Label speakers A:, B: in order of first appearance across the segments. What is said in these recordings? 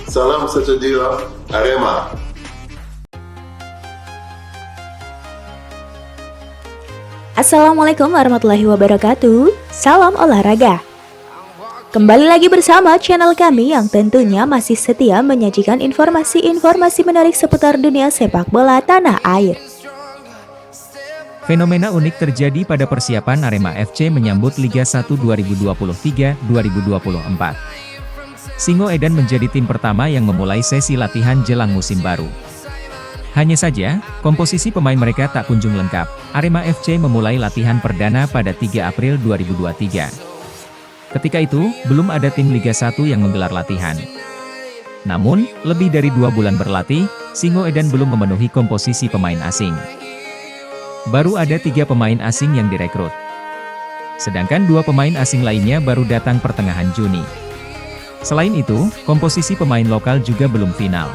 A: Salam sejahtera Arema.
B: Assalamualaikum warahmatullahi wabarakatuh. Salam olahraga. Kembali lagi bersama channel kami yang tentunya masih setia menyajikan informasi-informasi menarik seputar dunia sepak bola tanah air.
C: Fenomena unik terjadi pada persiapan Arema FC menyambut Liga 1 2023-2024. Singoedan menjadi tim pertama yang memulai sesi latihan jelang musim baru. Hanya saja, komposisi pemain mereka tak kunjung lengkap. Arema FC memulai latihan perdana pada 3 April 2023. Ketika itu, belum ada tim Liga 1 yang menggelar latihan. Namun, lebih dari 2 bulan berlatih, Singoedan belum memenuhi komposisi pemain asing. Baru ada 3 pemain asing yang direkrut. Sedangkan 2 pemain asing lainnya baru datang pertengahan Juni. Selain itu, komposisi pemain lokal juga belum final.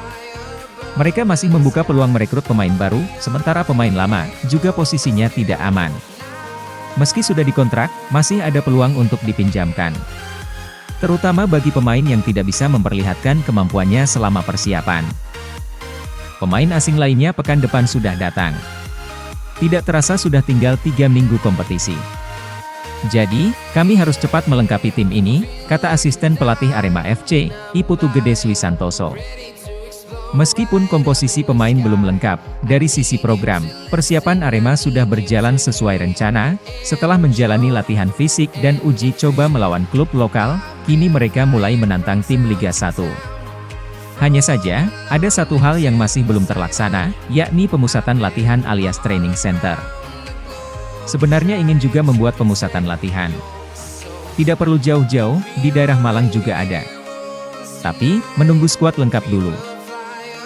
C: Mereka masih membuka peluang merekrut pemain baru, sementara pemain lama juga posisinya tidak aman. Meski sudah dikontrak, masih ada peluang untuk dipinjamkan. Terutama bagi pemain yang tidak bisa memperlihatkan kemampuannya selama persiapan. Pemain asing lainnya pekan depan sudah datang. Tidak terasa sudah tinggal 3 minggu kompetisi. Jadi, kami harus cepat melengkapi tim ini, kata asisten pelatih Arema FC, Iputu Gede Swi Santoso. Meskipun komposisi pemain belum lengkap, dari sisi program, persiapan Arema sudah berjalan sesuai rencana. Setelah menjalani latihan fisik dan uji coba melawan klub lokal, kini mereka mulai menantang tim Liga 1. Hanya saja, ada satu hal yang masih belum terlaksana, yakni pemusatan latihan alias training center. Sebenarnya ingin juga membuat pemusatan latihan. Tidak perlu jauh-jauh, di daerah Malang juga ada. Tapi, menunggu skuad lengkap dulu.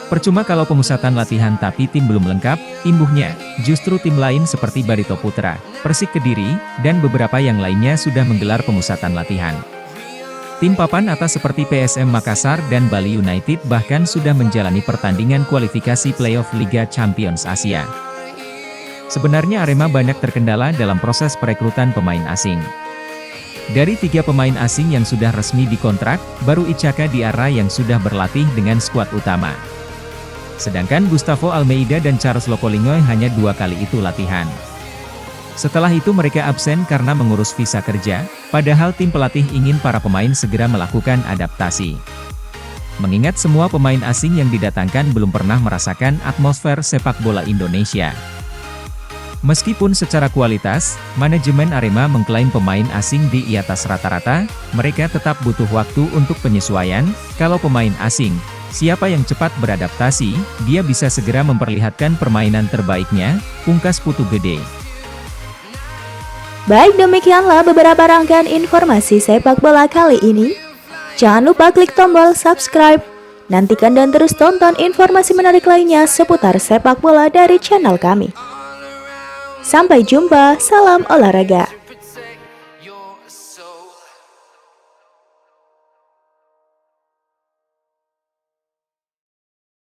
C: Percuma kalau pemusatan latihan tapi tim belum lengkap, imbuhnya, justru tim lain seperti Barito Putra, Persik Kediri, dan beberapa yang lainnya sudah menggelar pemusatan latihan. Tim papan atas seperti PSM Makassar dan Bali United bahkan sudah menjalani pertandingan kualifikasi playoff Liga Champions Asia. Sebenarnya Arema banyak terkendala dalam proses perekrutan pemain asing. Dari 3 pemain asing yang sudah resmi dikontrak, baru Ichaka Diarra yang sudah berlatih dengan skuad utama. Sedangkan Gustavo Almeida dan Charles Lokolingoy hanya 2 kali itu latihan. Setelah itu mereka absen karena mengurus visa kerja, padahal tim pelatih ingin para pemain segera melakukan adaptasi. Mengingat semua pemain asing yang didatangkan belum pernah merasakan atmosfer sepak bola Indonesia. Meskipun secara kualitas, manajemen Arema mengklaim pemain asing di atas rata-rata, mereka tetap butuh waktu untuk penyesuaian. Kalau pemain asing, siapa yang cepat beradaptasi, dia bisa segera memperlihatkan permainan terbaiknya, pungkas Putu Gede.
B: Baik, demikianlah beberapa rangkaian informasi sepak bola kali ini. Jangan lupa klik tombol subscribe. Nantikan dan terus tonton informasi menarik lainnya seputar sepak bola dari channel kami. Sampai jumpa, salam olahraga.